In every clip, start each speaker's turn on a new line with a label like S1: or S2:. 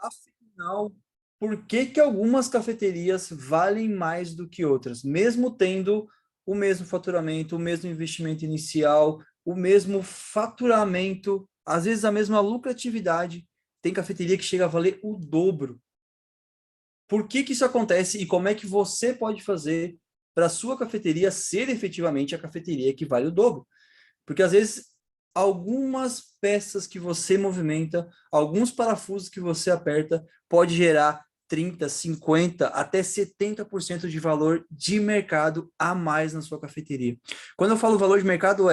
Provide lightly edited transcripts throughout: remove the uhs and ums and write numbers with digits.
S1: Afinal, por que que algumas cafeterias valem mais do que outras, mesmo tendo o mesmo faturamento, o mesmo investimento inicial, o mesmo faturamento, às vezes a mesma lucratividade? Tem cafeteria que chega a valer o dobro. Por que que isso acontece e como é que você pode fazer para a sua cafeteria ser efetivamente a cafeteria que vale o dobro? Porque às vezes algumas peças que você movimenta, alguns parafusos que você aperta, pode gerar 30, 50, até 70% de valor de mercado a mais na sua cafeteria. Quando eu falo valor de mercado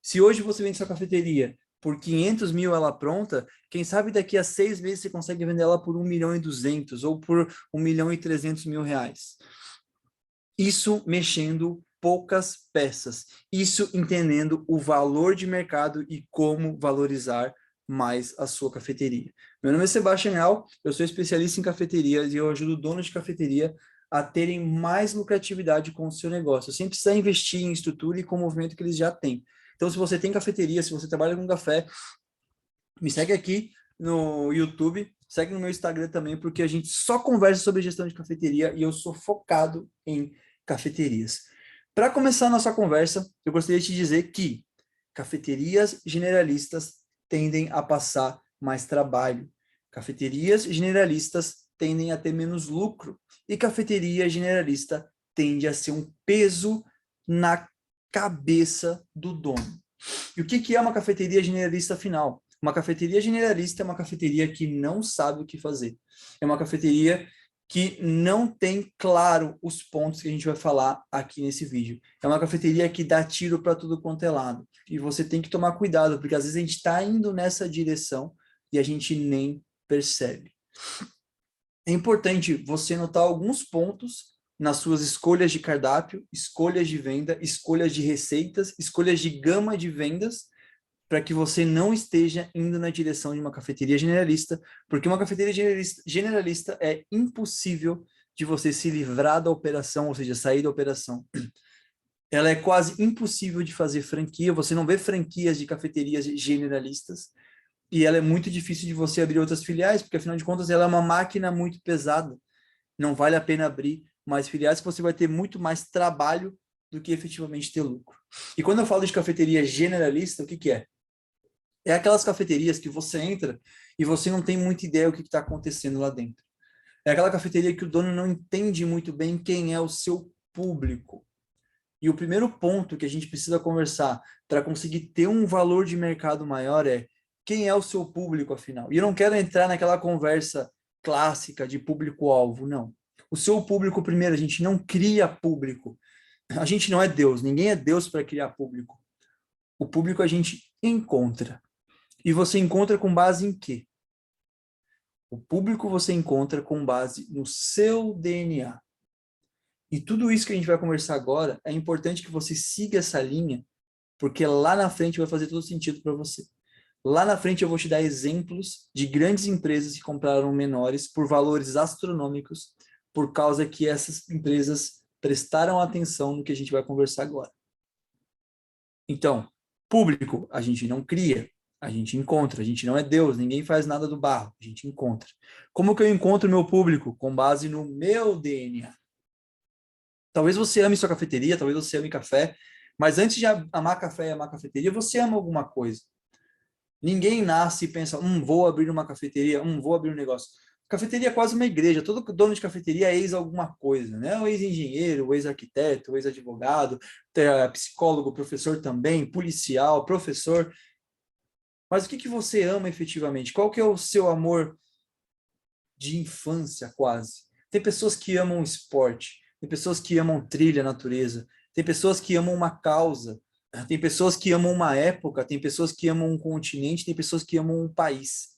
S1: se hoje você vende sua cafeteria por 500 mil ela pronta, quem sabe daqui a 6 meses você consegue vender ela por 1.200.000 ou por 1.300.000 reais. Isso mexendo poucas peças, isso entendendo o valor de mercado e como valorizar mais a sua cafeteria. Meu nome é Sebastian Al, eu sou especialista em cafeterias e eu ajudo donos de cafeteria a terem mais lucratividade com o seu negócio, sem precisar investir em estrutura e com o movimento que eles já têm. Então, se você tem cafeteria, se você trabalha com café, me segue aqui no YouTube, segue no meu Instagram também, porque a gente só conversa sobre gestão de cafeteria e eu sou focado em cafeterias. Para começar a nossa conversa, eu gostaria de te dizer que cafeterias generalistas tendem a passar mais trabalho. Cafeterias generalistas tendem a ter menos lucro e cafeteria generalista tende a ser um peso na cabeça do dono. E o que é uma cafeteria generalista afinal? Uma cafeteria generalista é uma cafeteria que não sabe o que fazer. É uma cafeteria que não tem claro os pontos que a gente vai falar aqui nesse vídeo. É uma cafeteria que dá tiro para tudo quanto é lado. E você tem que tomar cuidado, porque às vezes a gente está indo nessa direção e a gente nem percebe. É importante você notar alguns pontos nas suas escolhas de cardápio, escolhas de venda, escolhas de receitas, escolhas de gama de vendas, para que você não esteja indo na direção de uma cafeteria generalista, porque uma cafeteria generalista é impossível de você se livrar da operação, ou seja, sair da operação. Ela é quase impossível de fazer franquia, você não vê franquias de cafeterias generalistas, e ela é muito difícil de você abrir outras filiais, porque afinal de contas ela é uma máquina muito pesada. Não vale a pena abrir mais filiais, que você vai ter muito mais trabalho do que efetivamente ter lucro. E quando eu falo de cafeteria generalista, o que é? É aquelas cafeterias que você entra e você não tem muita ideia do que está acontecendo lá dentro. É aquela cafeteria que o dono não entende muito bem quem é o seu público. E o primeiro ponto que a gente precisa conversar para conseguir ter um valor de mercado maior é quem é o seu público, afinal. E eu não quero entrar naquela conversa clássica de público-alvo, não. O seu público, primeiro, a gente não cria público. A gente não é Deus, ninguém é Deus para criar público. O público a gente encontra. E você encontra com base em quê? O público você encontra com base no seu DNA. E tudo isso que a gente vai conversar agora, é importante que você siga essa linha, porque lá na frente vai fazer todo sentido para você. Lá na frente eu vou te dar exemplos de grandes empresas que compraram menores por valores astronômicos, por causa que essas empresas prestaram atenção no que a gente vai conversar agora. Então, público a gente não cria, a gente encontra, a gente não é Deus, ninguém faz nada do barro, a gente encontra. Como que eu encontro meu público? Com base no meu DNA. Talvez você ame sua cafeteria, talvez você ame café, mas antes de amar café e amar cafeteria, você ama alguma coisa. Ninguém nasce e pensa, vou abrir uma cafeteria, vou abrir um negócio. Cafeteria é quase uma igreja, todo dono de cafeteria é ex alguma coisa, né? O ex-engenheiro, o ex-arquiteto, o ex-advogado, psicólogo, professor também, policial, professor. Mas o que que você ama efetivamente? Qual que é o seu amor de infância, quase? Tem pessoas que amam esporte, tem pessoas que amam trilha, natureza, tem pessoas que amam uma causa, tem pessoas que amam uma época, tem pessoas que amam um continente, tem pessoas que amam um país.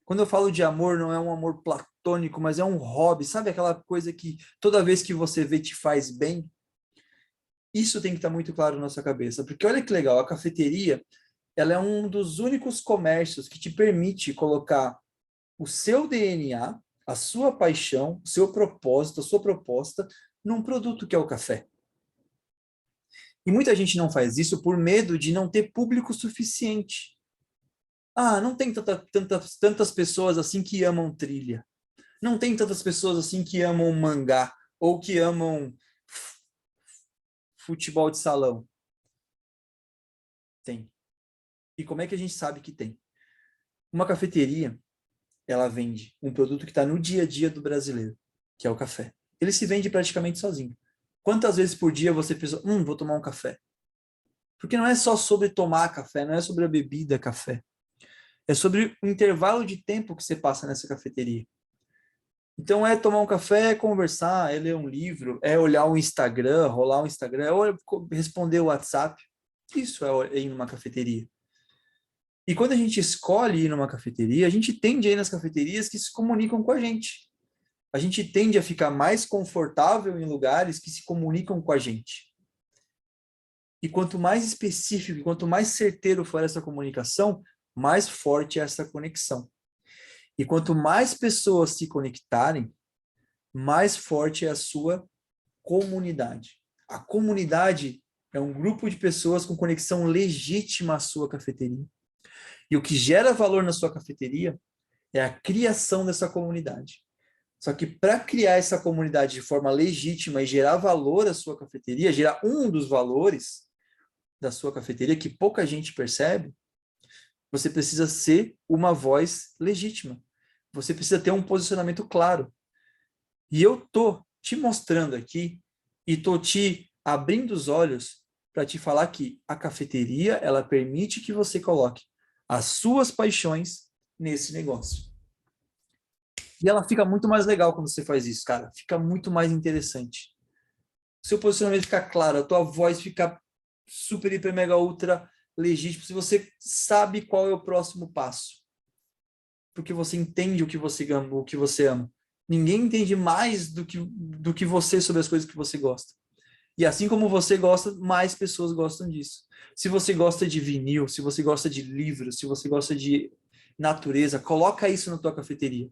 S1: Quando eu falo de amor, não é um amor platônico, mas é um hobby. Sabe aquela coisa que toda vez que você vê te faz bem? Isso tem que estar muito claro na nossa cabeça. Porque olha que legal, a cafeteria, ela é um dos únicos comércios que te permite colocar o seu DNA, a sua paixão, o seu propósito, a sua proposta num produto que é o café. E muita gente não faz isso por medo de não ter público suficiente. Ah, não tem tantas pessoas assim que amam trilha. Não tem tantas pessoas assim que amam mangá ou que amam futebol de salão. Tem. E como é que a gente sabe que tem? Uma cafeteria, ela vende um produto que está no dia a dia do brasileiro, que é o café. Ele se vende praticamente sozinho. Quantas vezes por dia você pensa, vou tomar um café? Porque não é só sobre tomar café, não é sobre a bebida café. É sobre o intervalo de tempo que você passa nessa cafeteria. Então é tomar um café, é conversar, é ler um livro, é olhar o Instagram, rolar o Instagram, é responder o WhatsApp. Isso é ir numa cafeteria. E quando a gente escolhe ir numa cafeteria, a gente tende a ir nas cafeterias que se comunicam com a gente. A gente tende a ficar mais confortável em lugares que se comunicam com a gente. E quanto mais específico, quanto mais certeiro for essa comunicação, mais forte é essa conexão. E quanto mais pessoas se conectarem, mais forte é a sua comunidade. A comunidade é um grupo de pessoas com conexão legítima à sua cafeteria. E o que gera valor na sua cafeteria é a criação dessa comunidade. Só que para criar essa comunidade de forma legítima e gerar valor à sua cafeteria, gerar um dos valores da sua cafeteria que pouca gente percebe, você precisa ser uma voz legítima. Você precisa ter um posicionamento claro. E eu tô te mostrando aqui e tô te abrindo os olhos para te falar que a cafeteria, ela permite que você coloque as suas paixões nesse negócio. E ela fica muito mais legal quando você faz isso, cara. Fica muito mais interessante. Seu posicionamento fica claro, a tua voz fica super, hiper, mega, ultra legítimo. Se você sabe qual é o próximo passo. Porque você entende o que você ama, o que você ama. Ninguém entende mais do que você sobre as coisas que você gosta. E assim como você gosta, mais pessoas gostam disso. Se você gosta de vinil, se você gosta de livros, se você gosta de natureza, coloca isso na tua cafeteria.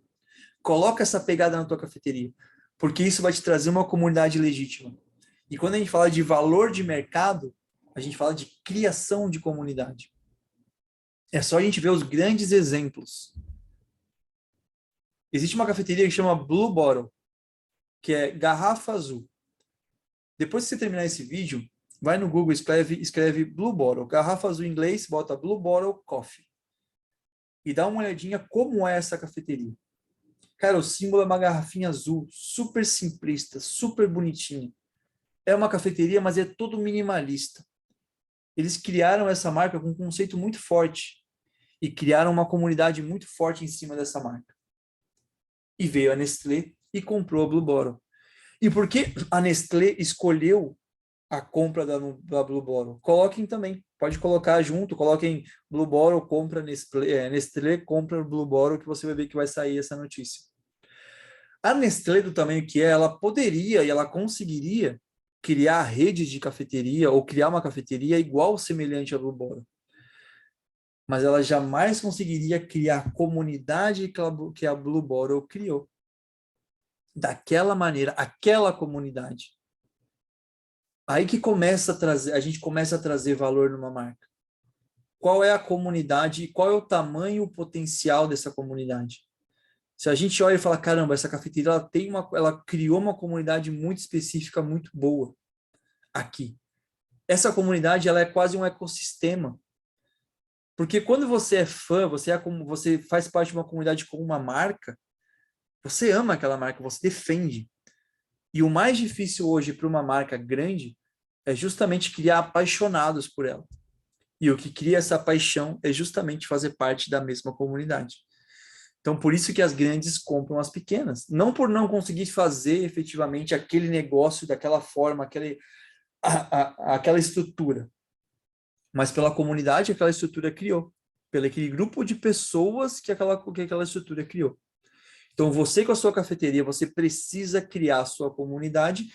S1: Coloca essa pegada na tua cafeteria, porque isso vai te trazer uma comunidade legítima. E quando a gente fala de valor de mercado, a gente fala de criação de comunidade. É só a gente ver os grandes exemplos. Existe uma cafeteria que chama Blue Bottle, que é garrafa azul. Depois que você terminar esse vídeo, vai no Google, escreve Blue Bottle, garrafa azul em inglês, bota Blue Bottle Coffee. E dá uma olhadinha como é essa cafeteria. Cara, o símbolo é uma garrafinha azul, super simplista, super bonitinha. É uma cafeteria, mas é todo minimalista. Eles criaram essa marca com um conceito muito forte e criaram uma comunidade muito forte em cima dessa marca. E veio a Nestlé e comprou a Blue Bottle. E por que a Nestlé escolheu a compra da Blue Bottle? Coloquem também, pode colocar junto, coloquem Blue Bottle, compra Nestlé, Nestlé compra Blue Bottle, que você vai ver que vai sair essa notícia. A Nestlé, do tamanho que é, ela poderia e ela conseguiria criar redes de cafeteria ou criar uma cafeteria igual semelhante à Blue Bottle. Mas ela jamais conseguiria criar a comunidade que a Blue Bottle criou. Daquela maneira, aquela comunidade. Aí que começa a trazer, a gente começa a trazer valor numa marca. Qual é a comunidade, qual é o tamanho, o potencial dessa comunidade? Se a gente olha e fala, caramba, essa cafeteria ela criou uma comunidade muito específica, muito boa aqui. Essa comunidade ela é quase um ecossistema. Porque quando você é fã, você faz parte de uma comunidade com uma marca, você ama aquela marca, você defende. E o mais difícil hoje para uma marca grande é justamente criar apaixonados por ela. E o que cria essa paixão é justamente fazer parte da mesma comunidade. Então, por isso que as grandes compram as pequenas. Não por não conseguir fazer efetivamente aquele negócio daquela forma, aquela estrutura, mas pela comunidade que aquela estrutura criou, pelo aquele grupo de pessoas que aquela estrutura criou. Então, você com a sua cafeteria, você precisa criar a sua comunidade,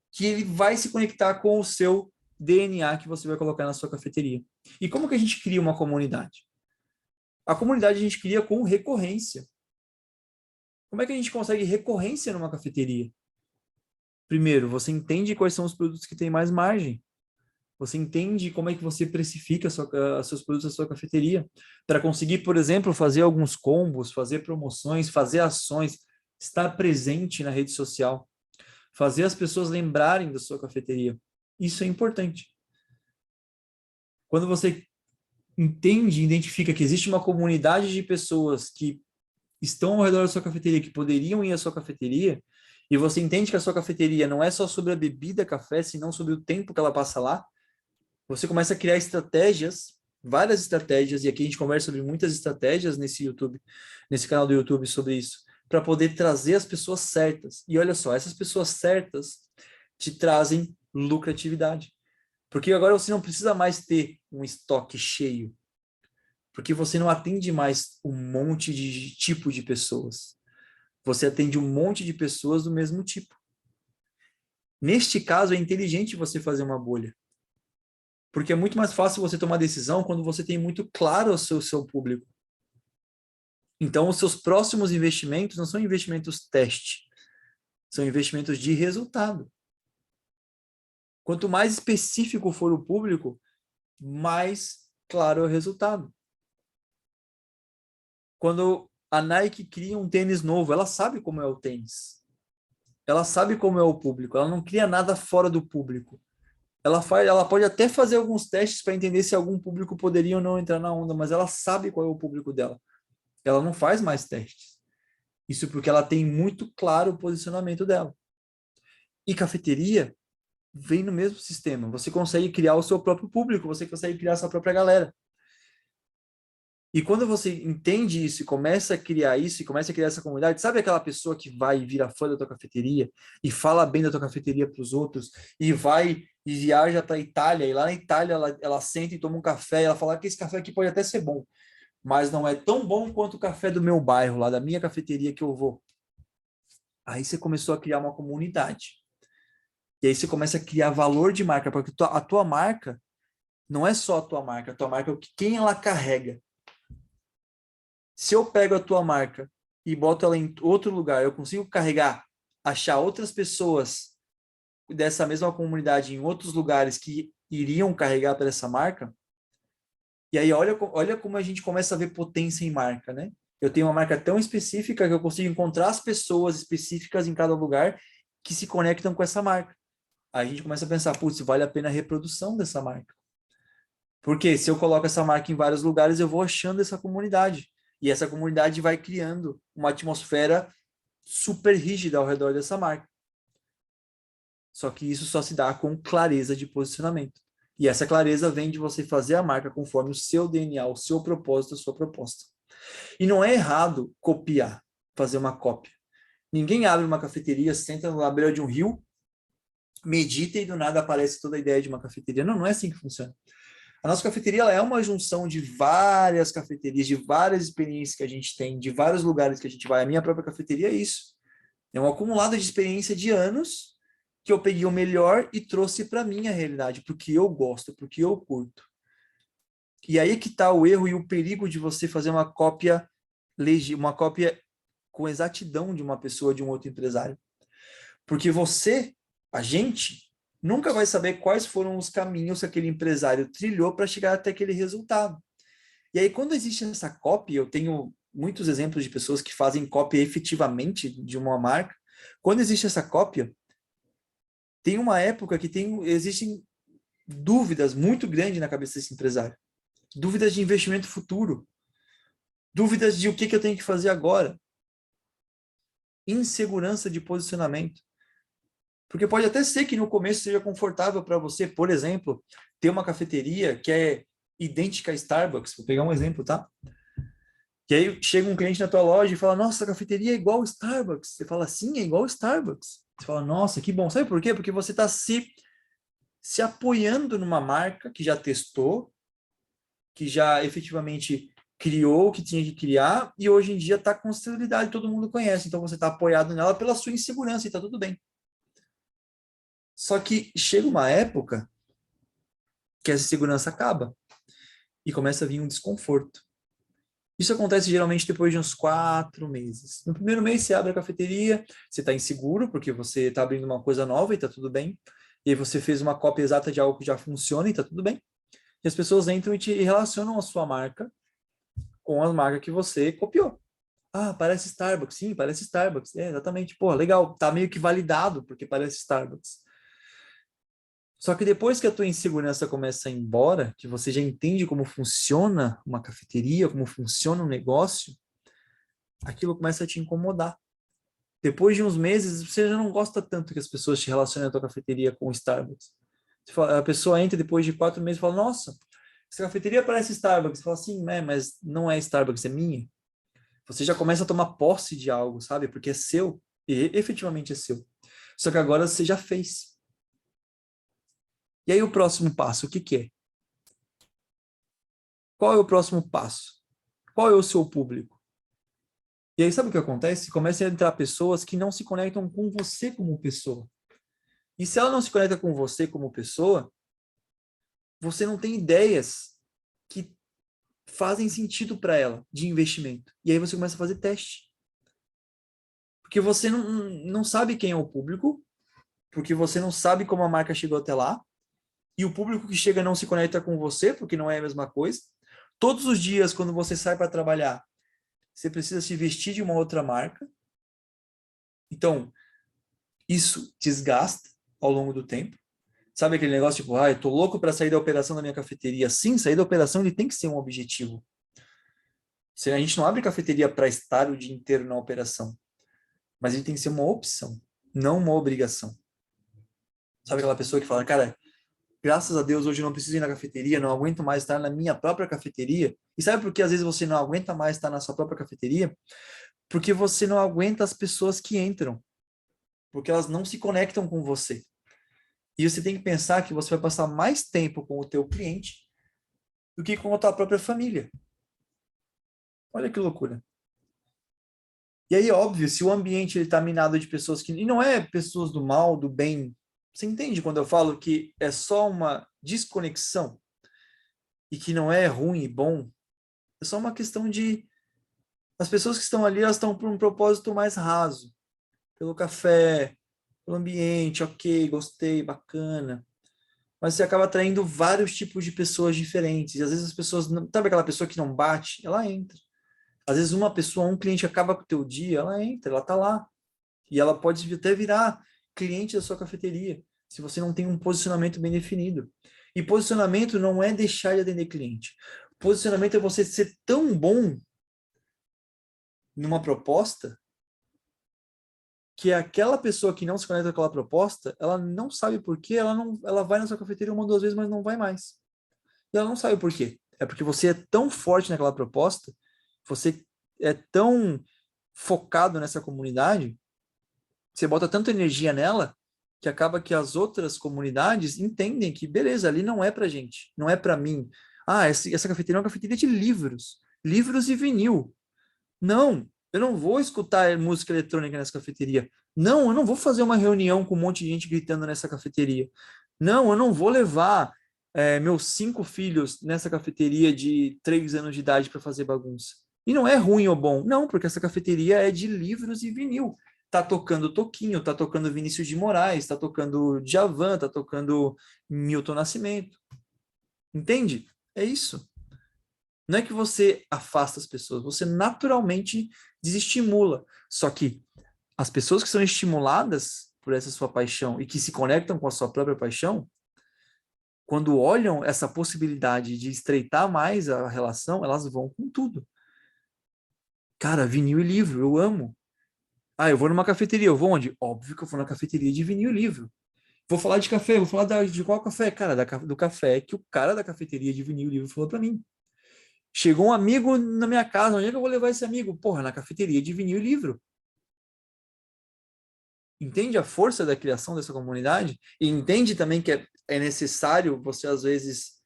S1: que ele vai se conectar com o seu DNA que você vai colocar na sua cafeteria. E como que a gente cria uma comunidade? A comunidade a gente cria com recorrência. Como é que a gente consegue recorrência numa cafeteria? Primeiro, você entende quais são os produtos que têm mais margem. Você entende como é que você precifica seus produtos da sua cafeteria, para conseguir, por exemplo, fazer alguns combos, fazer promoções, fazer ações, estar presente na rede social, fazer as pessoas lembrarem da sua cafeteria. Isso é importante. Quando você entende e identifica que existe uma comunidade de pessoas que estão ao redor da sua cafeteria, que poderiam ir à sua cafeteria, e você entende que a sua cafeteria não é só sobre a bebida café, senão sobre o tempo que ela passa lá, você começa a criar estratégias, várias estratégias, e aqui a gente conversa sobre muitas estratégias nesse YouTube, nesse canal do YouTube sobre isso, para poder trazer as pessoas certas. E olha só, essas pessoas certas te trazem lucratividade. Porque agora você não precisa mais ter um estoque cheio, porque você não atende mais um monte de tipo de pessoas. Você atende um monte de pessoas do mesmo tipo. Neste caso, é inteligente você fazer uma bolha. Porque é muito mais fácil você tomar decisão quando você tem muito claro o seu público. Então, os seus próximos investimentos não são investimentos teste, são investimentos de resultado. Quanto mais específico for o público, mais claro é o resultado. Quando a Nike cria um tênis novo, ela sabe como é o tênis. Ela sabe como é o público, ela não cria nada fora do público. Ela pode até fazer alguns testes para entender se algum público poderia ou não entrar na onda, mas ela sabe qual é o público dela. Ela não faz mais testes. Isso porque ela tem muito claro o posicionamento dela. E cafeteria vem no mesmo sistema. Você consegue criar o seu próprio público, você consegue criar a sua própria galera. E quando você entende isso e começa a criar isso, e começa a criar essa comunidade, sabe aquela pessoa que vai e vira fã da tua cafeteria e fala bem da tua cafeteria para os outros e vai e viaja para a Itália e lá na Itália ela senta e toma um café e ela fala que esse café aqui pode até ser bom, mas não é tão bom quanto o café do meu bairro, lá da minha cafeteria que eu vou. Aí você começou a criar uma comunidade. E aí você começa a criar valor de marca, porque a tua marca não é só a tua marca é o que quem ela carrega. Se eu pego a tua marca e boto ela em outro lugar, eu consigo carregar, achar outras pessoas dessa mesma comunidade em outros lugares que iriam carregar para essa marca. E aí olha como a gente começa a ver potência em marca, né? Eu tenho uma marca tão específica que eu consigo encontrar as pessoas específicas em cada lugar que se conectam com essa marca. Aí a gente começa a pensar, putz, vale a pena a reprodução dessa marca. Porque se eu coloco essa marca em vários lugares, eu vou achando essa comunidade. E essa comunidade vai criando uma atmosfera super rígida ao redor dessa marca. Só que isso só se dá com clareza de posicionamento. E essa clareza vem de você fazer a marca conforme o seu DNA, o seu propósito, a sua proposta. E não é errado copiar, fazer uma cópia. Ninguém abre uma cafeteria, senta na beira de um rio, medita e do nada aparece toda a ideia de uma cafeteria. Não, não é assim que funciona. A nossa cafeteria ela é uma junção de várias cafeterias, de várias experiências que a gente tem, de vários lugares que a gente vai. A minha própria cafeteria é isso. É um acumulado de experiência de anos que eu peguei o melhor e trouxe para minha realidade, porque eu gosto, porque eu curto. E aí que está o erro e o perigo de você fazer uma cópia com exatidão de uma pessoa, de um outro empresário. Porque você, a gente, nunca vai saber quais foram os caminhos que aquele empresário trilhou para chegar até aquele resultado. E aí, quando existe essa cópia, eu tenho muitos exemplos de pessoas que fazem cópia efetivamente de uma marca. Quando existe essa cópia, tem uma época que existem dúvidas muito grandes na cabeça desse empresário. Dúvidas de investimento futuro. Dúvidas de o que eu tenho que fazer agora. Insegurança de posicionamento. Porque pode até ser que no começo seja confortável para você, por exemplo, ter uma cafeteria que é idêntica a Starbucks. Vou pegar um exemplo, tá? E aí chega um cliente na tua loja e fala, nossa, a cafeteria é igual ao Starbucks. Você fala, sim, é igual ao Starbucks. Você fala, nossa, que bom. Sabe por quê? Porque você está se apoiando numa marca que já testou, que já efetivamente criou o que tinha que criar e hoje em dia está com estabilidade, todo mundo conhece. Então você está apoiado nela pela sua insegurança e está tudo bem. Só que chega uma época que essa segurança acaba e começa a vir um desconforto. Isso acontece geralmente depois de uns 4 meses. No primeiro mês você abre a cafeteria, você está inseguro porque você está abrindo uma coisa nova e está tudo bem. E aí você fez uma cópia exata de algo que já funciona e tá tudo bem. E as pessoas entram e relacionam a sua marca com a marca que você copiou. Ah, parece Starbucks. Sim, parece Starbucks. É, exatamente. Pô, legal. Tá meio que validado porque parece Starbucks. Só que depois que a tua insegurança começa a ir embora, que você já entende como funciona uma cafeteria, como funciona um negócio, aquilo começa a te incomodar. Depois de uns meses, você já não gosta tanto que as pessoas te relacionem a tua cafeteria com o Starbucks. A pessoa entra depois de 4 meses e fala, nossa, essa cafeteria parece Starbucks. Você fala assim, mas não é Starbucks, é minha. Você já começa a tomar posse de algo, sabe? Porque é seu, e efetivamente é seu. Só que agora você já fez. E aí o próximo passo, o que que é? Qual é o próximo passo? Qual é o seu público? E aí sabe o que acontece? Começa a entrar pessoas que não se conectam com você como pessoa. E se ela não se conecta com você como pessoa, você não tem ideias que fazem sentido para ela de investimento. E aí você começa a fazer teste. Porque você não sabe quem é o público, porque você não sabe como a marca chegou até lá, e o público que chega não se conecta com você, porque não é a mesma coisa. Todos os dias, quando você sai para trabalhar, você precisa se vestir de uma outra marca. Então, isso desgasta ao longo do tempo. Sabe aquele negócio tipo, eu tô louco para sair da operação da minha cafeteria? Sim, sair da operação ele tem que ser um objetivo. Se a gente não abre cafeteria para estar o dia inteiro na operação, mas ele tem que ser uma opção, não uma obrigação. Sabe aquela pessoa que fala, cara, graças a Deus hoje eu não preciso ir na cafeteria, não aguento mais estar na minha própria cafeteria. E sabe por que às vezes você não aguenta mais estar na sua própria cafeteria? Porque você não aguenta as pessoas que entram, porque elas não se conectam com você. E você tem que pensar que você vai passar mais tempo com o teu cliente do que com a tua própria família. Olha que loucura. E aí, óbvio, se o ambiente está minado de pessoas que... E não é pessoas do mal, do bem. Você entende quando eu falo que é só uma desconexão e que não é ruim e bom? É só uma questão de... As pessoas que estão ali, elas estão por um propósito mais raso. Pelo café, pelo ambiente, ok, gostei, bacana. Mas você acaba atraindo vários tipos de pessoas diferentes. E às vezes as pessoas... Não... Sabe aquela pessoa que não bate? Ela entra. Às vezes uma pessoa, um cliente acaba com o teu dia, ela entra, ela tá lá. E ela pode até virar cliente da sua cafeteria, se você não tem um posicionamento bem definido. E posicionamento não é deixar de atender cliente. Posicionamento é você ser tão bom numa proposta que aquela pessoa que não se conecta com aquela proposta, ela não sabe por quê, ela vai na sua cafeteria uma, duas vezes, mas não vai mais. E ela não sabe por quê. É porque você é tão forte naquela proposta, você é tão focado nessa comunidade, você bota tanta energia nela, que acaba que as outras comunidades entendem que, beleza, ali não é pra gente, não é pra mim. Ah, essa cafeteria é uma cafeteria de livros, livros e vinil. Não, eu não vou escutar música eletrônica nessa cafeteria. Não, eu não vou fazer uma reunião com um monte de gente gritando nessa cafeteria. Não, eu não vou levar meus 5 filhos nessa cafeteria de 3 anos de idade para fazer bagunça. E não é ruim ou bom. Não, porque essa cafeteria é de livros e vinil. Tá tocando Toquinho, tá tocando Vinícius de Moraes, tá tocando Djavan, tá tocando Milton Nascimento. Entende? É isso. Não é que você afasta as pessoas, você naturalmente desestimula. Só que as pessoas que são estimuladas por essa sua paixão e que se conectam com a sua própria paixão, quando olham essa possibilidade de estreitar mais a relação, elas vão com tudo. Cara, vinil e livro, eu amo. Ah, eu vou numa cafeteria, eu vou onde? Óbvio que eu vou na cafeteria de vinil e livro. Vou falar de café, vou falar de qual café? Cara, do café que o cara da cafeteria de vinil e livro falou para mim. Chegou um amigo na minha casa, onde é que eu vou levar esse amigo? Porra, na cafeteria de vinil e livro. Entende a força da criação dessa comunidade? E entende também que é necessário você, às vezes,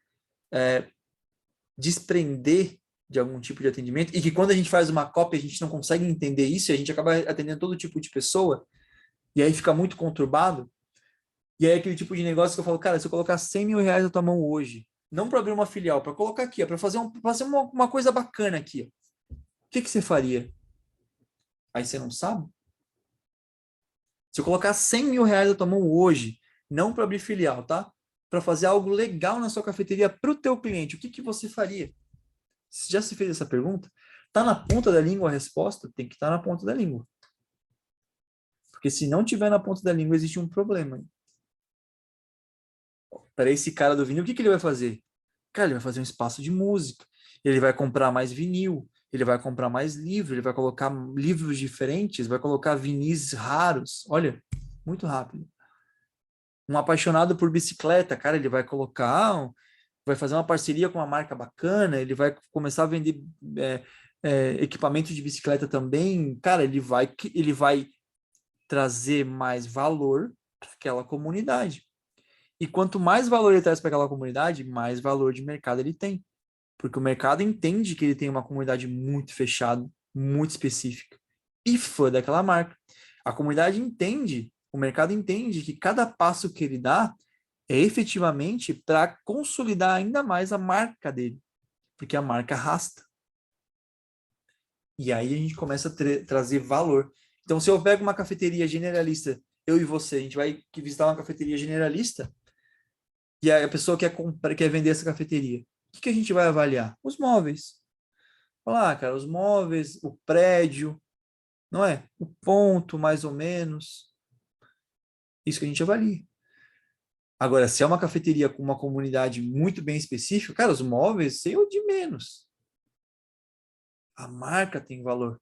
S1: desprender de algum tipo de atendimento e que quando a gente faz uma cópia, a gente não consegue entender isso e a gente acaba atendendo todo tipo de pessoa e aí fica muito conturbado. E aí é aquele tipo de negócio que eu falo, cara, se eu colocar 100 mil reais na tua mão hoje, não para abrir uma filial, para colocar aqui, para fazer uma coisa bacana aqui, o que você faria? Aí você não sabe? Se eu colocar 100 mil reais na tua mão hoje, não para abrir filial, tá? Para fazer algo legal na sua cafeteria para o teu cliente, o que que você faria? Você já se fez essa pergunta? Tá na ponta da língua a resposta? Tem que estar na ponta da língua. Porque se não tiver na ponta da língua, existe um problema. Para esse cara do vinil, o que que ele vai fazer? Cara, ele vai fazer um espaço de música, ele vai comprar mais vinil, ele vai comprar mais livro, ele vai colocar livros diferentes, vai colocar vinis raros. Olha, muito rápido. Um apaixonado por bicicleta, cara, ele vai colocar, vai fazer uma parceria com uma marca bacana, ele vai começar a vender é, equipamento de bicicleta também. Cara, ele vai trazer mais valor para aquela comunidade. E quanto mais valor ele traz para aquela comunidade, mais valor de mercado ele tem. Porque o mercado entende que ele tem uma comunidade muito fechada, muito específica e fã daquela marca. A comunidade entende, o mercado entende que cada passo que ele dá é efetivamente para consolidar ainda mais a marca dele, porque a marca arrasta. E aí a gente começa a trazer valor. Então, se eu pego uma cafeteria generalista, eu e você, a gente vai visitar uma cafeteria generalista, e a pessoa quer vender essa cafeteria. O que a gente vai avaliar? Os móveis. Falar, cara, os móveis, o prédio, não é? O ponto, mais ou menos. Isso que a gente avalia. Agora, se é uma cafeteria com uma comunidade muito bem específica, cara, os móveis, sei o de menos. A marca tem valor.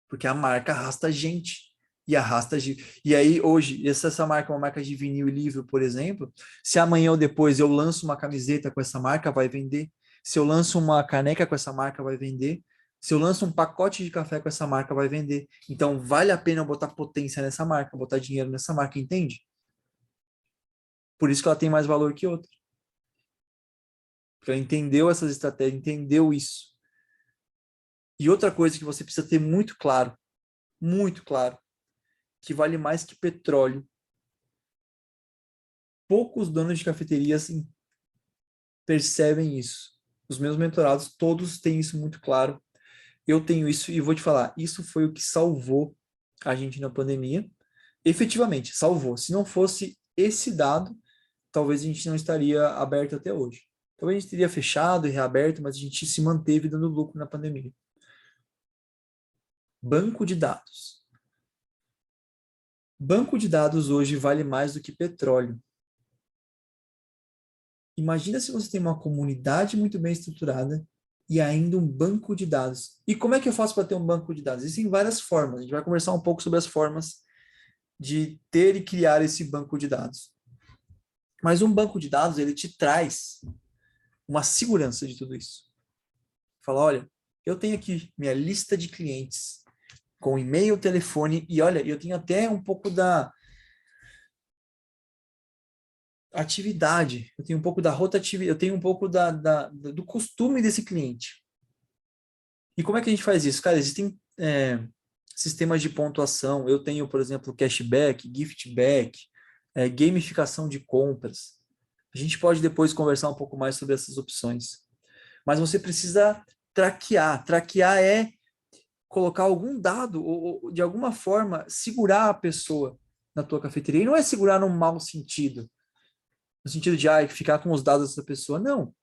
S1: Porque a marca arrasta gente. E arrasta gente. E aí, hoje, essa marca é uma marca de vinil e livro, por exemplo. Se amanhã ou depois eu lanço uma camiseta com essa marca, vai vender. Se eu lanço uma caneca com essa marca, vai vender. Se eu lanço um pacote de café com essa marca, vai vender. Então, vale a pena eu botar potência nessa marca, botar dinheiro nessa marca, entende? Por isso que ela tem mais valor que outra. Porque ela entendeu essas estratégias, entendeu isso. E outra coisa que você precisa ter muito claro, que vale mais que petróleo. Poucos donos de cafeterias percebem isso. Os meus mentorados, todos têm isso muito claro. Eu tenho isso e vou te falar, isso foi o que salvou a gente na pandemia. Efetivamente, salvou. Se não fosse esse dado, talvez a gente não estaria aberto até hoje. Talvez a gente teria fechado e reaberto, mas a gente se manteve dando lucro na pandemia. Banco de dados. Banco de dados hoje vale mais do que petróleo. Imagina se você tem uma comunidade muito bem estruturada e ainda um banco de dados. E como é que eu faço para ter um banco de dados? Existem várias formas. A gente vai conversar um pouco sobre as formas de ter e criar esse banco de dados. Mas um banco de dados, ele te traz uma segurança de tudo isso. Fala, olha, eu tenho aqui minha lista de clientes com e-mail, telefone e olha, eu tenho até um pouco da atividade, eu tenho um pouco da rotatividade, eu tenho um pouco do costume desse cliente. E como é que a gente faz isso? Cara, existem sistemas de pontuação. Eu tenho, por exemplo, cashback, giftback, gamificação de compras. A gente pode depois conversar um pouco mais sobre essas opções. Mas você precisa traquear. Traquear é colocar algum dado ou de alguma forma segurar a pessoa na tua cafeteria. E não é segurar num mau sentido, no sentido de ficar com os dados dessa pessoa. Não.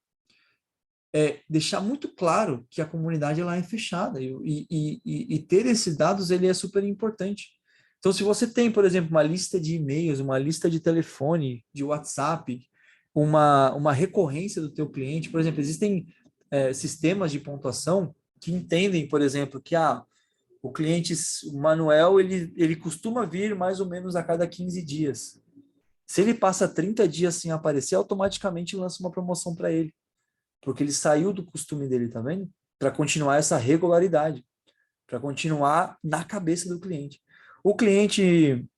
S1: É deixar muito claro que a comunidade ela é fechada e ter esses dados ele é super importante. Então, se você tem, por exemplo, uma lista de e-mails, uma lista de telefone, de WhatsApp, uma recorrência do teu cliente, por exemplo, existem sistemas de pontuação que entendem, por exemplo, que o cliente, o Manuel, ele costuma vir mais ou menos a cada 15 dias. Se ele passa 30 dias sem aparecer, automaticamente lança uma promoção para ele porque ele saiu do costume dele, tá vendo? Para continuar essa regularidade, para continuar na cabeça do cliente. O cliente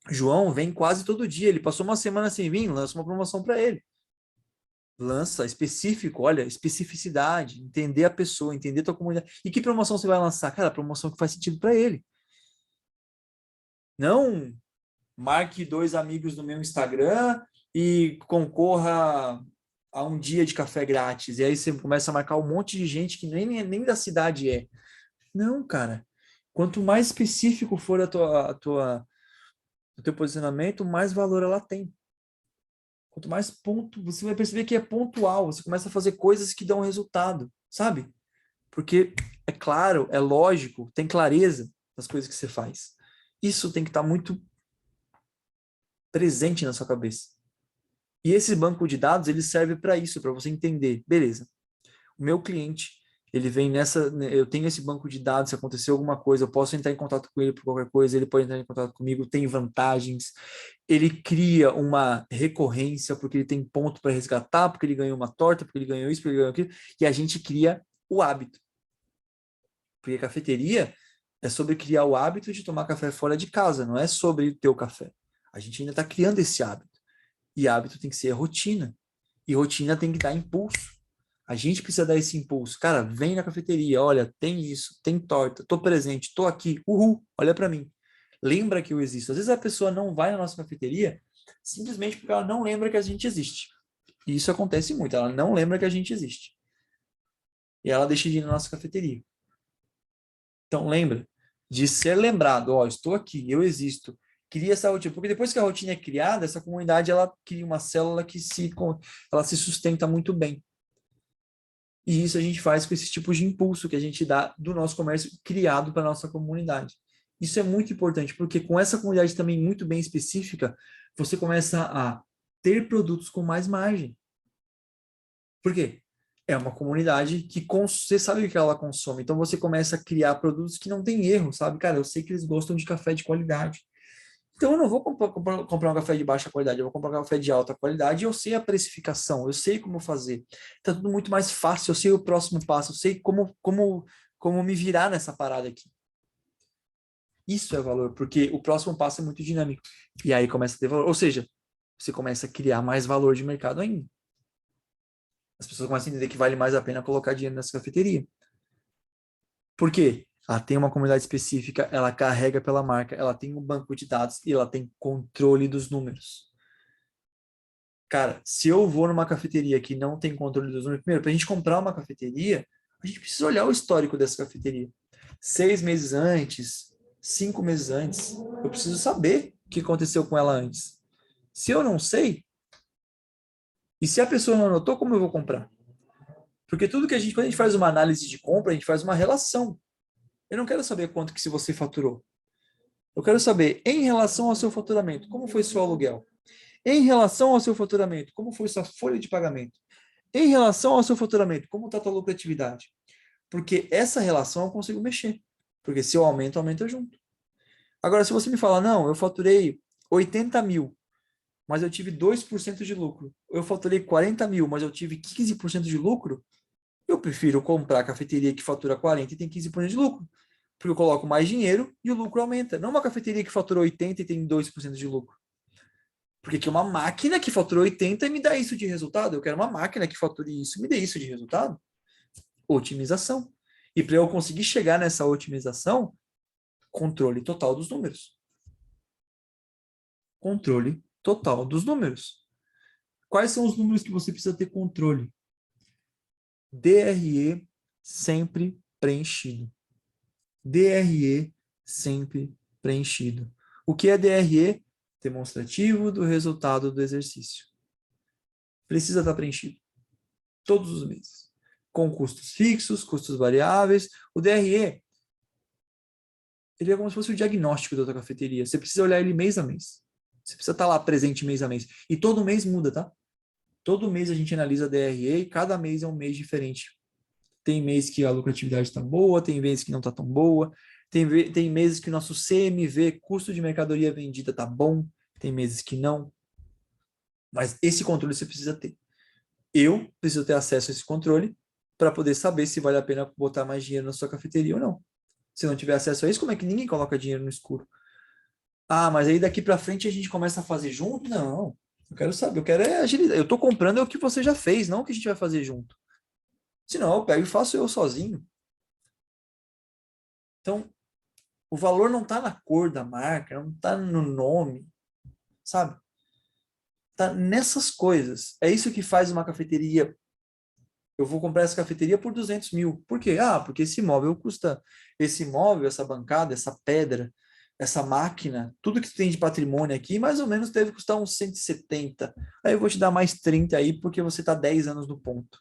S1: João vem quase todo dia, ele passou uma semana sem vir, lança uma promoção para ele. Lança específico, olha, especificidade, entender a pessoa, entender a tua comunidade. E que promoção você vai lançar? Cara, promoção que faz sentido para ele. Não marque 2 amigos no meu Instagram e concorra a um dia de café grátis. E aí você começa a marcar um monte de gente que nem da cidade é. Não, cara. Quanto mais específico for do teu posicionamento, mais valor ela tem. Quanto mais ponto, você vai perceber que é pontual, você começa a fazer coisas que dão resultado, sabe? Porque é claro, é lógico, tem clareza nas coisas que você faz. Isso tem que estar muito presente na sua cabeça. E esse banco de dados, ele serve para isso, para você entender, beleza, o meu cliente, ele vem nessa, eu tenho esse banco de dados, se acontecer alguma coisa, eu posso entrar em contato com ele por qualquer coisa, ele pode entrar em contato comigo, tem vantagens, ele cria uma recorrência, porque ele tem ponto para resgatar, porque ele ganhou uma torta, porque ele ganhou isso, porque ele ganhou aquilo, e a gente cria o hábito. Porque cafeteria é sobre criar o hábito de tomar café fora de casa, não é sobre ter o café. A gente ainda está criando esse hábito. E hábito tem que ser rotina. E rotina tem que dar impulso. A gente precisa dar esse impulso. Cara, vem na cafeteria, olha, tem isso, tem torta, tô presente, tô aqui, uhul, olha para mim. Lembra que eu existo. Às vezes a pessoa não vai na nossa cafeteria simplesmente porque ela não lembra que a gente existe. E isso acontece muito, ela não lembra que a gente existe. E ela deixa de ir na nossa cafeteria. Então lembra de ser lembrado, ó, estou aqui, eu existo. Cria essa rotina, porque depois que a rotina é criada, essa comunidade ela cria uma célula que ela se sustenta muito bem. E isso a gente faz com esse tipo de impulso que a gente dá do nosso comércio criado para a nossa comunidade. Isso é muito importante, porque com essa comunidade também muito bem específica, você começa a ter produtos com mais margem. Por quê? É uma comunidade que você sabe o que ela consome, então você começa a criar produtos que não tem erro, sabe? Cara, eu sei que eles gostam de café de qualidade. Então, eu não vou comprar um café de baixa qualidade, eu vou comprar um café de alta qualidade e eu sei a precificação, eu sei como fazer. Está tudo muito mais fácil, eu sei o próximo passo, eu sei como me virar nessa parada aqui. Isso é valor, porque o próximo passo é muito dinâmico. E aí começa a ter valor. Ou seja, você começa a criar mais valor de mercado ainda. As pessoas começam a entender que vale mais a pena colocar dinheiro nessa cafeteria. Por quê? Ela tem uma comunidade específica, ela carrega pela marca, ela tem um banco de dados e ela tem controle dos números. Cara, se eu vou numa cafeteria que não tem controle dos números, primeiro, para a gente comprar uma cafeteria, a gente precisa olhar o histórico dessa cafeteria. 6 meses antes, 5 meses antes, eu preciso saber o que aconteceu com ela antes. Se eu não sei, e se a pessoa não anotou, como eu vou comprar? Porque tudo que quando a gente faz uma análise de compra, a gente faz uma relação. Eu não quero saber quanto que se você faturou. Eu quero saber, em relação ao seu faturamento, como foi seu aluguel? Em relação ao seu faturamento, como foi sua folha de pagamento? Em relação ao seu faturamento, como está a tua lucratividade? Porque essa relação eu consigo mexer. Porque se eu aumento, aumenta junto. Agora, se você me fala, não, eu faturei 80 mil, mas eu tive 2% de lucro. Eu faturei 40 mil, mas eu tive 15% de lucro. Eu prefiro comprar a cafeteria que fatura 40 e tem 15% de lucro. Porque eu coloco mais dinheiro e o lucro aumenta. Não uma cafeteria que fatura 80 e tem 2% de lucro. Porque que uma máquina que fatura 80 me dá isso de resultado. Eu quero uma máquina que fature isso e me dê isso de resultado. Otimização. E para eu conseguir chegar nessa otimização, controle total dos números. Controle total dos números. Quais são os números que você precisa ter controle? DRE sempre preenchido. DRE sempre preenchido. O que é DRE? Demonstrativo do resultado do exercício. Precisa estar preenchido. Todos os meses. Com custos fixos, custos variáveis. O DRE, ele é como se fosse o diagnóstico da tua cafeteria. Você precisa olhar ele mês a mês. Você precisa estar lá presente mês a mês. E todo mês muda, tá? Todo mês a gente analisa a DRE e cada mês é um mês diferente. Tem mês que a lucratividade está boa, tem mês que não está tão boa, tem meses que o nosso CMV, custo de mercadoria vendida, está bom, tem meses que não. Mas esse controle você precisa ter. Eu preciso ter acesso a esse controle para poder saber se vale a pena botar mais dinheiro na sua cafeteria ou não. Se não tiver acesso a isso, como é que ninguém coloca dinheiro no escuro? Ah, mas aí daqui para frente a gente começa a fazer junto? Não. Eu quero saber, eu quero agilidade. Eu estou comprando é o que você já fez, não o que a gente vai fazer junto. Senão eu pego e faço eu sozinho. Então, o valor não está na cor da marca, não está no nome, sabe? Está nessas coisas. É isso que faz uma cafeteria. Eu vou comprar essa cafeteria por 200 mil. Por quê? Ah, porque esse imóvel custa. Esse imóvel, essa bancada, essa pedra, essa máquina, tudo que tu tem de patrimônio aqui, mais ou menos deve custar uns 170. Aí eu vou te dar mais 30 aí, porque você está 10 anos no ponto.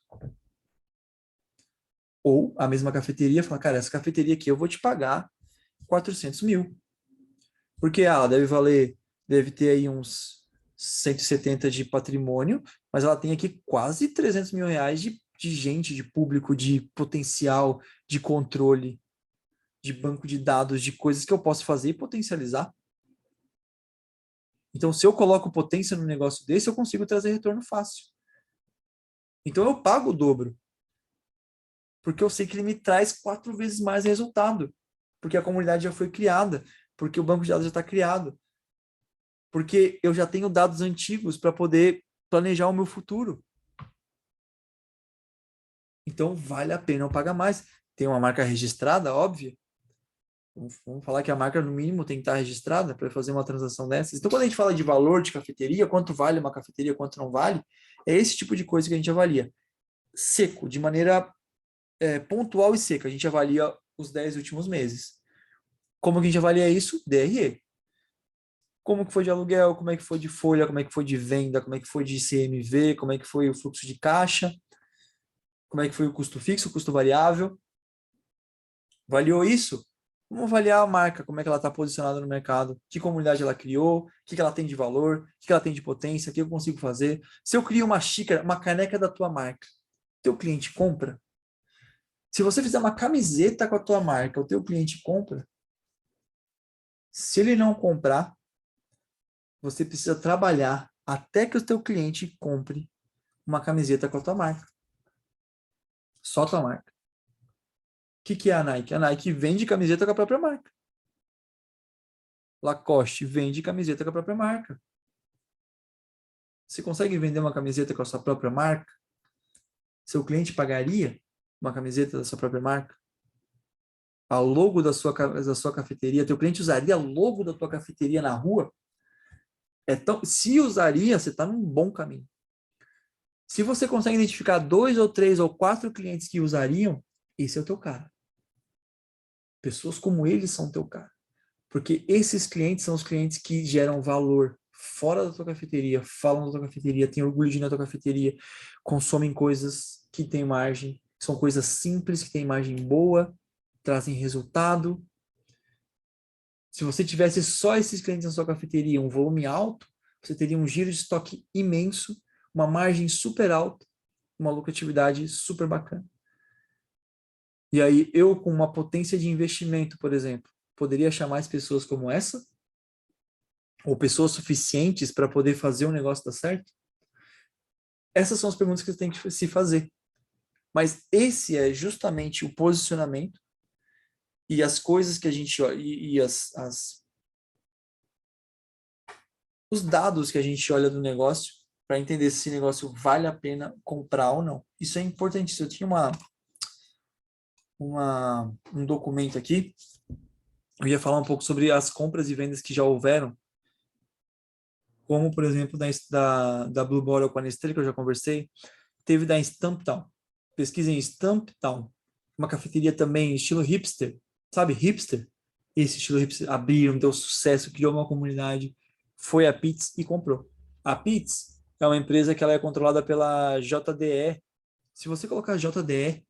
S1: Ou a mesma cafeteria fala, cara, essa cafeteria aqui eu vou te pagar 400 mil. Porque ela deve ter aí uns 170 de patrimônio, mas ela tem aqui quase 300 mil reais de gente, de público, de potencial, de controle, de banco de dados, de coisas que eu posso fazer e potencializar. Então, se eu coloco potência no negócio desse, eu consigo trazer retorno fácil. Então, eu pago o dobro, porque eu sei que ele me traz 4 vezes mais resultado, porque a comunidade já foi criada, porque o banco de dados já está criado, porque eu já tenho dados antigos para poder planejar o meu futuro. Então, vale a pena eu pagar mais. Tem uma marca registrada, óbvio. Vamos falar que a marca, no mínimo, tem que estar registrada para fazer uma transação dessas. Então, quando a gente fala de valor de cafeteria, quanto vale uma cafeteria, quanto não vale, é esse tipo de coisa que a gente avalia. Seco, de maneira pontual e seca. A gente avalia os 10 últimos meses. Como que a gente avalia isso? DRE. Como que foi de aluguel, como é que foi de folha, como é que foi de venda, como é que foi de ICMV, como é que foi o fluxo de caixa, como é que foi o custo fixo, o custo variável. Avaliou isso? Vamos avaliar a marca, como é que ela está posicionada no mercado, que comunidade ela criou, o que ela tem de valor, o que ela tem de potência, o que eu consigo fazer. Se eu crio uma xícara, uma caneca da tua marca, teu cliente compra? Se você fizer uma camiseta com a tua marca, o teu cliente compra? Se ele não comprar, você precisa trabalhar até que o teu cliente compre uma camiseta com a tua marca. Só a tua marca. O que é a Nike? A Nike vende camiseta com a própria marca. Lacoste vende camiseta com a própria marca. Você consegue vender uma camiseta com a sua própria marca? Seu cliente pagaria uma camiseta da sua própria marca? A logo da sua cafeteria, teu cliente usaria a logo da tua cafeteria na rua? Se usaria, você está num bom caminho. Se você consegue identificar 2 ou 3 ou 4 clientes que usariam, esse é o teu cara. Pessoas como eles são teu cara. Porque esses clientes são os clientes que geram valor fora da tua cafeteria, falam da tua cafeteria, têm orgulho de ir na tua cafeteria, consomem coisas que têm margem, são coisas simples, que têm margem boa, trazem resultado. Se você tivesse só esses clientes na sua cafeteria, um volume alto, você teria um giro de estoque imenso, uma margem super alta, uma lucratividade super bacana. E aí, eu, com uma potência de investimento, por exemplo, poderia achar mais pessoas como essa? Ou pessoas suficientes para poder fazer o negócio dar certo? Essas são as perguntas que você tem que se fazer. Mas esse é justamente o posicionamento e as coisas que a gente olha, os dados que a gente olha do negócio para entender se esse negócio vale a pena comprar ou não. Isso é importante. Eu tinha um documento aqui, eu ia falar um pouco sobre as compras e vendas que já houveram, como, por exemplo, da Blue Bottle com a Nestlé, que eu já conversei, teve da Stumptown. Pesquisem Stumptown, uma cafeteria também estilo hipster, sabe, hipster? Esse estilo hipster abriram, deu sucesso, criou uma comunidade, foi a Pitts e comprou. A Pitts é uma empresa que ela é controlada pela JDE. Se você colocar JDE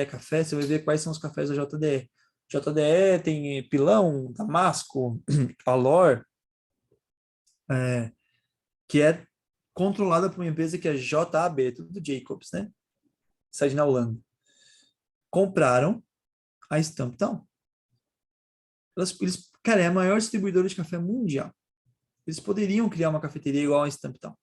S1: Café, você vai ver quais são os cafés da JDE. JDE tem Pilão, Damasco, Alor, que é controlada por uma empresa que é JAB, tudo Jacobs, né? Sai na Holanda. Compraram a Stumptown. Cara, é a maior distribuidora de café mundial. Eles poderiam criar uma cafeteria igual a Stumptown.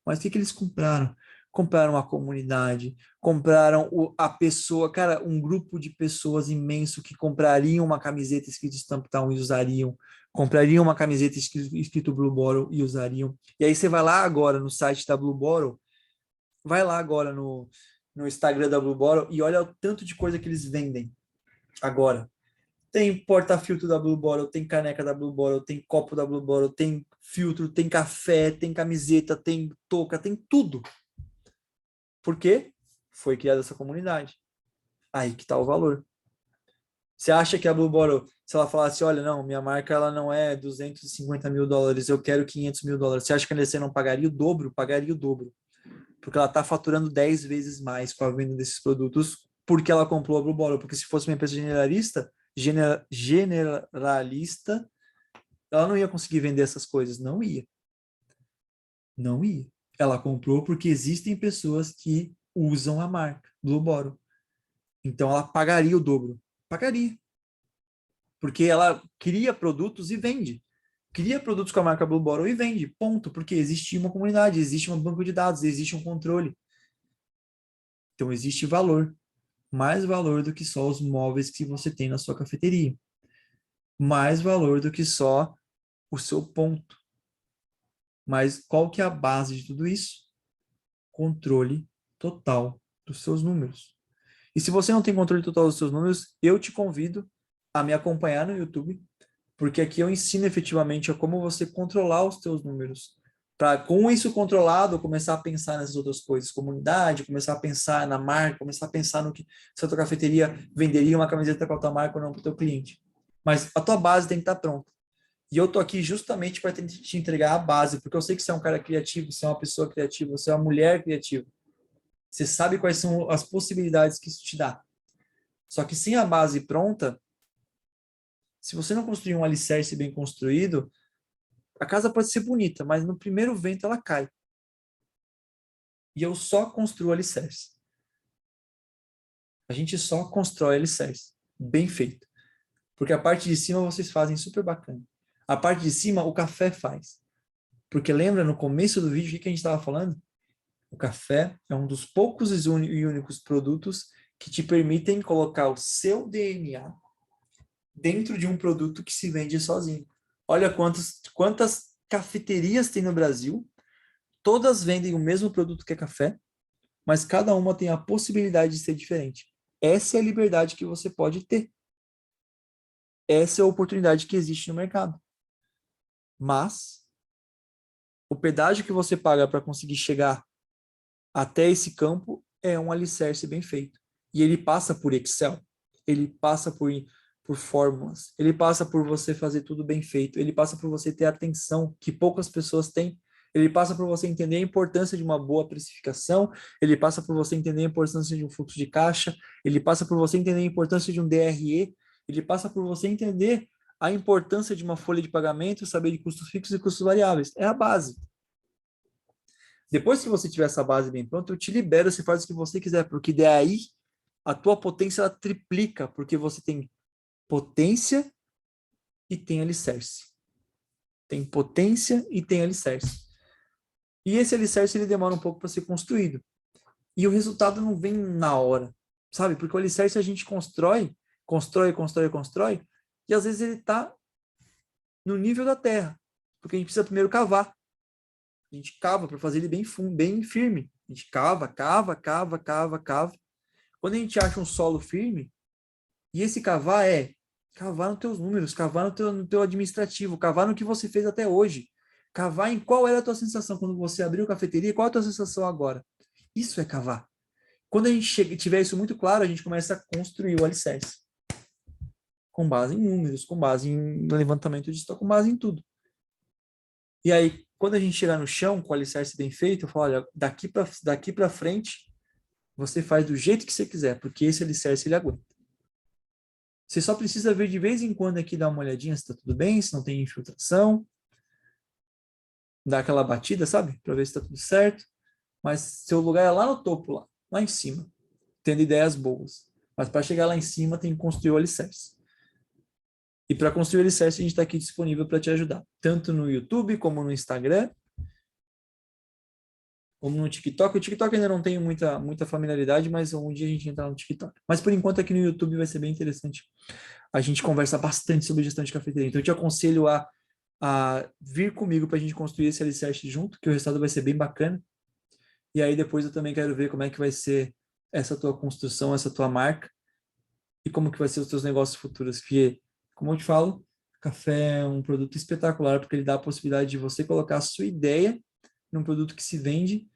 S1: Mas o que eles compraram? Compraram a comunidade, compraram a pessoa, cara, um grupo de pessoas imenso que comprariam uma camiseta escrita Stumptown e usariam, comprariam uma camiseta escrito Blue Bottle e usariam. E aí você vai lá agora no site da Blue Bottle, vai lá agora no Instagram da Blue Bottle e olha o tanto de coisa que eles vendem agora. Tem porta-filtro da Blue Bottle, tem caneca da Blue Bottle, tem copo da Blue Bottle, tem filtro, tem café, tem camiseta, tem touca, tem tudo. Por quê? Foi criada essa comunidade. Aí que está o valor. Você acha que a Blue Bottle, se ela falasse, olha, não, minha marca ela não é US$ 250 mil, eu quero US$ 500 mil, você acha que a Nestlé não pagaria o dobro? Pagaria o dobro. Porque ela está faturando 10 vezes mais com a venda desses produtos porque ela comprou a Blue Bottle. Porque se fosse uma empresa generalista, ela não ia conseguir vender essas coisas. Não ia. Não ia. Ela comprou porque existem pessoas que usam a marca Blue Bottle. Então ela pagaria o dobro. Pagaria. Porque ela cria produtos e vende. Cria produtos com a marca Blue Bottle e vende. Ponto. Porque existe uma comunidade, existe um banco de dados, existe um controle. Então existe valor. Mais valor do que só os móveis que você tem na sua cafeteria. Mais valor do que só o seu ponto. Mas qual que é a base de tudo isso? Controle total dos seus números. E se você não tem controle total dos seus números, eu te convido a me acompanhar no YouTube, porque aqui eu ensino efetivamente a como você controlar os seus números. Para, com isso controlado, começar a pensar nessas outras coisas, comunidade, começar a pensar na marca, começar a pensar no que se a tua cafeteria venderia uma camiseta com a tua marca ou não para o teu cliente. Mas a tua base tem que estar pronta. E eu tô aqui justamente para te entregar a base, porque eu sei que você é um cara criativo, você é uma pessoa criativa, você é uma mulher criativa. Você sabe quais são as possibilidades que isso te dá. Só que sem a base pronta, se você não construir um alicerce bem construído, a casa pode ser bonita, mas no primeiro vento ela cai. E eu só construo alicerce. A gente só constrói alicerce. Bem feito. Porque a parte de cima vocês fazem super bacana. A parte de cima o café faz. Porque lembra no começo do vídeo o que a gente estava falando? O café é um dos poucos e únicos produtos que te permitem colocar o seu DNA dentro de um produto que se vende sozinho. Olha quantas cafeterias tem no Brasil, todas vendem o mesmo produto que é café, mas cada uma tem a possibilidade de ser diferente. Essa é a liberdade que você pode ter. Essa é a oportunidade que existe no mercado. Mas o pedágio que você paga para conseguir chegar até esse campo é um alicerce bem feito. E ele passa por Excel, ele passa por fórmulas, ele passa por você fazer tudo bem feito, ele passa por você ter atenção que poucas pessoas têm, ele passa por você entender a importância de uma boa precificação, ele passa por você entender a importância de um fluxo de caixa, ele passa por você entender a importância de um DRE, ele passa por você entender a importância de uma folha de pagamento, saber de custos fixos e custos variáveis. É a base. Depois que você tiver essa base bem pronta, eu te libero, você faz o que você quiser, porque daí a tua potência ela triplica, porque você tem potência e tem alicerce. Tem potência e tem alicerce. E esse alicerce ele demora um pouco para ser construído. E o resultado não vem na hora, sabe? Porque o alicerce a gente constrói, constrói, e às vezes ele está no nível da terra, porque a gente precisa primeiro cavar. A gente cava para fazer ele bem fundo, bem firme. A gente cava. Quando a gente acha um solo firme, e esse cavar é cavar nos teus números, cavar no teu administrativo, cavar no que você fez até hoje. Cavar em qual era a tua sensação quando você abriu a cafeteria, qual é a tua sensação agora. Isso é cavar. Quando a gente tiver isso muito claro, a gente começa a construir o alicerce. Com base em números, com base em levantamento de estoque, com base em tudo. E aí, quando a gente chegar no chão, com o alicerce bem feito, eu falo, olha, daqui para frente, você faz do jeito que você quiser, porque esse alicerce ele aguenta. Você só precisa ver de vez em quando aqui, dar uma olhadinha se está tudo bem, se não tem infiltração, dar aquela batida, sabe? Para ver se está tudo certo. Mas seu lugar é lá no topo, lá em cima, tendo ideias boas. Mas para chegar lá em cima, tem que construir o alicerce. E para construir o alicerce, a gente está aqui disponível para te ajudar, tanto no YouTube como no Instagram, como no TikTok. O TikTok ainda não tenho muita familiaridade, mas um dia a gente entra no TikTok. Mas por enquanto aqui no YouTube vai ser bem interessante. A gente conversa bastante sobre gestão de cafeteria. Então eu te aconselho a vir comigo para a gente construir esse alicerce junto, que o resultado vai ser bem bacana. E aí depois eu também quero ver como é que vai ser essa tua construção, essa tua marca, e como que vai ser os teus negócios futuros. Porque, como eu te falo, café é um produto espetacular, porque ele dá a possibilidade de você colocar a sua ideia num produto que se vende,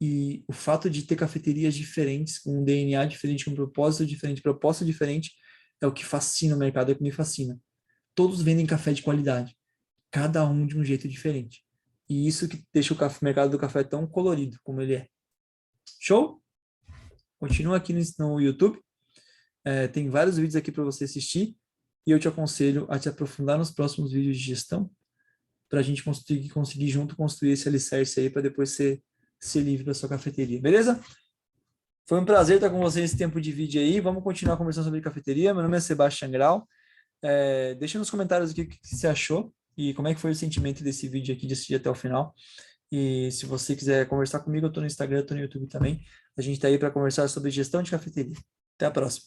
S1: e o fato de ter cafeterias diferentes, com um DNA diferente, com um propósito diferente, proposta diferente, é o que fascina o mercado, é o que me fascina. Todos vendem café de qualidade, cada um de um jeito diferente. E isso que deixa o mercado do café tão colorido como ele é. Show? Continua aqui no YouTube. Tem vários vídeos aqui para você assistir. E eu te aconselho a te aprofundar nos próximos vídeos de gestão para a gente conseguir junto construir esse alicerce aí para depois ser livre da sua cafeteria. Beleza? Foi um prazer estar com você nesse tempo de vídeo aí. Vamos continuar conversando sobre cafeteria. Meu nome é Sebastião Grau. Deixa nos comentários aqui o que você achou e como é que foi o sentimento desse vídeo aqui, de assistir até o final. E se você quiser conversar comigo, eu estou no Instagram, eu estou no YouTube também. A gente está aí para conversar sobre gestão de cafeteria. Até a próxima.